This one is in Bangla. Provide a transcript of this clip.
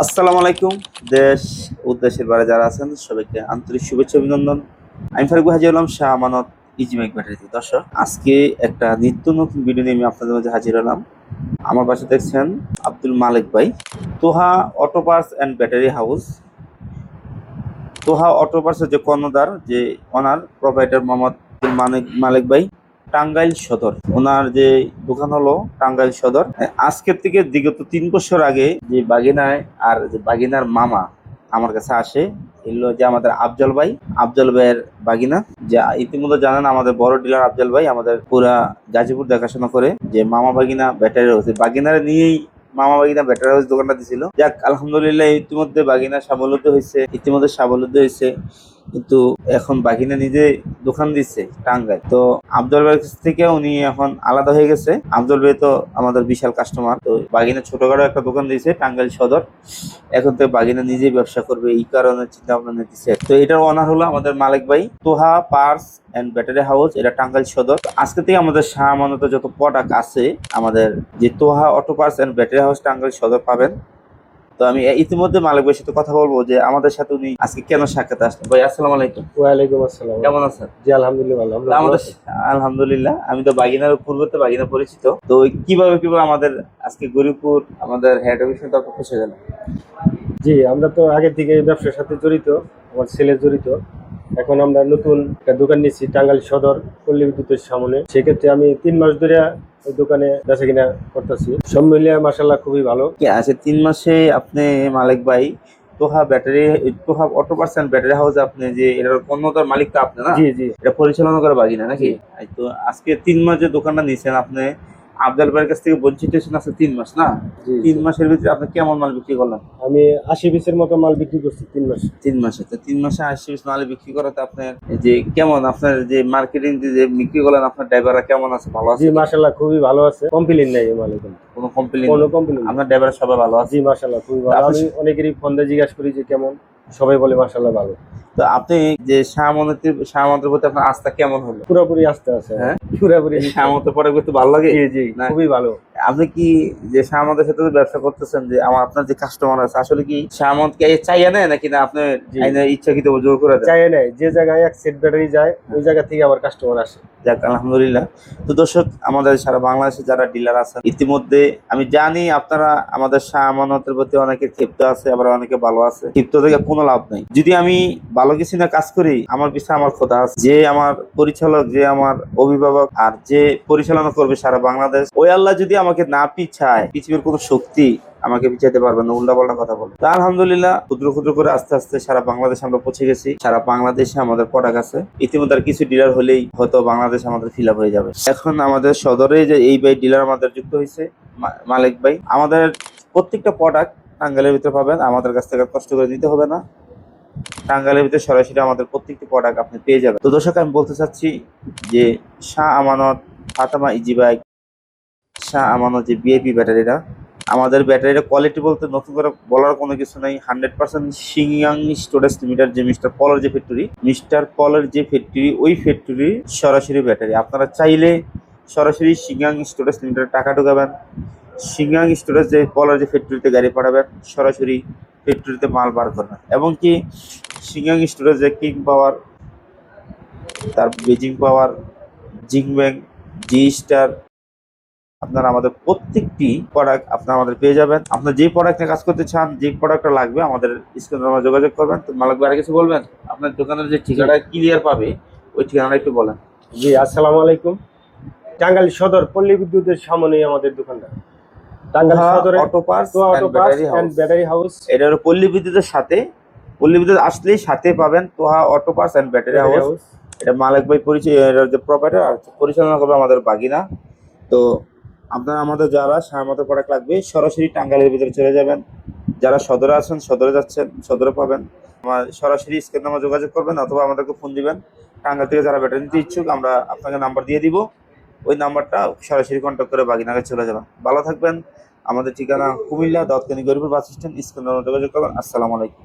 আসসালামু আলাইকুম। দেশ ও দেশের বাইরে যারা আছেন সবাইকে আন্তরিক শুভেচ্ছা অভিনন্দন। আমি ফারুক হাজি হলাম শাহ আমানত ইজি বাইক ব্যাটারিতে। দর্শক, আজকে একটা নিত্য নতুন ভিডিও নিয়ে আমি আপনাদের মাঝে হাজির হলাম। আমার পাশে দেখছেন আব্দুল মালিক ভাই, Toha auto parts and battery house. Toha auto পার্টসের যে কর্ণধার, যে ওনার প্রোভাইডার মোহাম্মদ আব্দুল মালিক ভাই, টাঙ্গাইল সদর। ওনার যে দোকান হলো টাঙ্গাইল সদর। আজকের থেকে বিগত 3 বছর আগে যে বাগিনায় আর যে বাগিনার মামা আমার কাছে আসে, এগুলো যে আমাদের আফজল ভাইয়ের বাগিনা। যে ইতিমধ্যে জানেন আমাদের বড় ডিলার আফজল ভাই আমাদের পুরা গাজীপুর দেখাশোনা করে। যে মামা বাগিনা ব্যাটারি হাউস, বাগিনার নিয়েই মামা বাগিনা ব্যাটারি হাউস দোকানটা দিছিল। যাক, আলহামদুলিল্লাহ ইতিমধ্যে বাগিনা স্বাবলম্বী হয়েছে। কিন্তু এখন বাগিনা নিজে দোকান দিচ্ছে টাঙ্গাইল। তো আফজল ভাইয়ের কাছ থেকে উনি এখন আলাদা হয়ে গেছে। আফজল ভাই তো আমাদের বিশাল কাস্টমার। তো বাগিনা ছোটখাটো একটা দোকান দিয়েছে টাঙ্গাইল সদর। এখন তো বাগিনা নিজেই ব্যবসা করবে, এই কারণে চিন্তা ভাবনা নিতেছে। তো এটার ওনার হলো আমাদের মালিক ভাই, Toha parts and battery house, এটা টাঙ্গাইল সদর। আজকে থেকে আমাদের শাহ আমানতে যত প্রোডাক্ট আছে, আমাদের যে Toha auto parts and battery house Tangail Sadar পাবেন। তো আমি ইতিমধ্যে মালিক ভাইয়ের সাথে কথা বলবো যে আমাদের সাথে উনি আজকে কেন সাক্ষাতে আসলেন। ভাই আসসালামু আলাইকুম। ওয়ালাইকুম আসসালাম। কেমন আছেন? জি আলহামদুলিল্লাহ ভালো। তো আমাদের আলহামদুলিল্লাহ, আমি তো বাগিনার পূর্বতে বাগিনা পরিচিত। তো কিভাবে আমাদের আজকে গরিবপুর আমাদের হেড অফিসে তো পৌঁছে গেল। জি, আমরা তো আগে থেকে এই ব্যবসার সাথে জড়িত, আমার ছেলে জড়িত। এখন আমরা নতুন একটা দোকান নিচ্ছি টাঙ্গাইল সদর পল্লী বিদ্যুতের সামনে। সেক্ষেত্রে আমি 3 মাস ধরে ওই দোকানে বেচা কিনা করতেছি। সব মিলিয়ে মাসাল্লাহ খুবই ভালো। আচ্ছা, 3 মাসে আপনি মালিক ভাই Toha auto percent battery house, আপনি যে এটার পণ্যতার মালিক তো আপনি না? জি জি এটা পরিচালনা করে বাগিনা নাকি? জি তো আজকে 3 মাস যে দোকানটা নিয়েছেন আপনি, আফজাল ভাইয়ের কাছ থেকে বঞ্চিত হয়েছেন আজকে 3 মাস না? জি তিন জি। মাসের ভিতরে আপনি কেমন মাল বিক্রি করলেন? আমি 80 পিসের মতো মাল বিক্রি করছি 3 মাসে। 3 মাসে তো 3 মাসে 80 পিস মাল বিক্রি করাতে আপনার যে কেমন, আপনার যে মার্কেটিং যে বিক্রি করলেন, আপনার ড্রাইভাররা কেমন আছে, ভালো জি আছে? মাসাল্লাহ খুবই ভালো আছে, কমপ্লেইন নাই এই মালে কোনো। কোনো কমপ্লেন? কোনো কমপ্লেইন নেই। আপনার ড্রাইভার সবাই ভালো আছে? জি মাসাল্লাহ খুবই তো ভালো। আপনি আমি অনেকেরই ফোন দিয়ে জিজ্ঞাসা করি যে কেমন, সবাই বলে মাসাল্লাহ ভালো। তো আপনি যে শাহ আমানতের প্রতি আপনার আস্থা কেমন হলো? পুরোপুরি আসতে আছে। হ্যাঁ, পুরোপুরি শাহ আমানতের পরে করতে ভালো লাগে জি জি না? খুবই ভালো। আপনি কি যে শাহ আমানতের সাথে যে ব্যবসা করতেছেন, যে আপনার যে কাস্টমার আছে, আসলে কি শাহ আমানতকে চাইয়া নেয় নাকি না আপনি জি ইচ্ছাকৃত জোর করে দেন? চাই নাই, যে জায়গায় এক সেট ব্যাটারি যায় ওই জায়গা থেকে আবার কাস্টমার আসে। যাক, আলহামদুলিল্লাহ। তো দর্শক, আমাদের সারা বাংলাদেশে যারা ডিলার আছেন, ইতিমধ্যে আমি জানি আপনারা আমাদের শাহ আমানতের প্রতি অনেকে ক্ষিপ্ত আছে, আবার অনেকে ভালো আছে। ক্ষিপ্ত থেকে কোনো লাভ নাই। যদি আমি ভালো কিছু না কাজ করি, আমার পিছনে আমার খোদা আছে, যে আমার পরিচালক, যে আমার অভিভাবক, আর যে পরিচালনা করবে সারা বাংলাদেশ, ওই আল্লাহ যদি আমাকে না পিছায়, পৃথিবীর কোনো শক্তি আমাকে পিছাইতে পারবে না। উল্টা পাল্টা কথা বলে। তো আলহামদুলিল্লাহ, ক্ষুদ্র ক্ষুদ্র করে আস্তে আস্তে সারা বাংলাদেশে আমরা পৌঁছে গেছি। সারা বাংলাদেশে আমাদের প্রোডাক্ট আছে। ইতিমধ্যে আর কিছু ডিলার হলেই হয়তো বাংলাদেশ আমাদের ফিল আপ হয়ে যাবে। এখন আমাদের সদরে যে এই ভাই ডিলার আমাদের যুক্ত হয়েছে, মালিক ভাই। আমাদের প্রত্যেকটা প্রোডাক্ট টাঙ্গাইলের ভিতরে পাবেন, আমাদের কাছ থেকে কষ্ট করে নিতে হবে না। টাঙ্গাইলের ভিতরে সরাসরি আমাদের প্রত্যেকটি প্রোডাক্ট আপনি পেয়ে যাবেন। তো দর্শক, আমি বলতে চাচ্ছি যে শাহ আমানত ফাতেমা ইজি বাইক, শাহ আমানত যে বিআইপি ব্যাটারিটা, আমাদের ব্যাটারিটা কোয়ালিটি বলতে নতুন করে বলার কোনো কিছু নাই। 100% সিংয়াং স্টোরেজ লিমিটেড, যে মিস্টার পলের যে ফ্যাক্টরি, ওই ফ্যাক্টরি সরাসরি ব্যাটারি। আপনারা চাইলে সরাসরি সিংয়াং স্টোরেজ লিমিটেড টাকা ঢোকাবেন, সিংয়াং স্টোরেজ যে পলের যে ফ্যাক্টরিতে গাড়ি পাঠাবেন, সরাসরি ফ্যাক্টরিতে মাল বার করবেন। এবং কি সিংয়াং স্টোরেজ যে কিং পাওয়ার, তার বেজিং পাওয়ার, জিংব্যাং, জি স্টার, আপনারা আমাদের প্রত্যেকটি প্রোডাক্ট আপনারা আমাদের পেয়ে যাবেন। আপনার যে প্রোডাক্ট নিয়ে কাজ করতে চান, যে প্রোডাক্টটা লাগবে, আমাদের স্ক্রিনে আমরা যোগাযোগ করবেন। তো মালিক ভাই, আর কিছু বলবেন? আপনার দোকানের যে ঠিকানা ক্লিয়ার পাবে, ওই ঠিকানাটা একটু বলেন। জি আসসালামু আলাইকুম। টাঙ্গাইল সদর পল্লী বিদ্যুতের সামনেই আমাদের দোকানটা। টাঙ্গাইল সদরে অটো পার্টস তো auto parts and battery house. এটা হলো পল্লী বিদ্যুতের সাথে, পল্লী বিদ্যুৎ আসলেই সাথে পাবেন Toha auto parts and battery house. এটা মালিক ভাই পরিচয়, এটার যে প্রোপাইটার আর পরিচালনা করবে আমাদের বাগিনা। তো আপনারা আমাদের যারা সামর্থ্য প্রোডাক্ট লাগবে, সরাসরি টাঙ্গাইলের ভিতরে চলে যাবেন। যারা সদরে আছেন, সদরে যাচ্ছেন, সদরে পাবেন। আমার সরাসরি স্ক্রিনে নাম্বার যোগাযোগ করবেন অথবা আমাদেরকে ফোন দিবেন। টাঙ্গাইল থেকে যারা ব্যাটারি নিতে ইচ্ছুক, আমরা আপনাকে নাম্বার দিয়ে দিব। ওই নাম্বারটা সরাসরি কন্ট্যাক্ট করে বাগিনাকে চলে যাবেন। ভালো থাকবেন। আমাদের ঠিকানা কুমিল্লা দত্তনী গরিপুর বাস স্ট্যান্ড, স্ক্রিনে নাম্বার যোগাযোগ করবেন। আসসালামু আলাইকুম।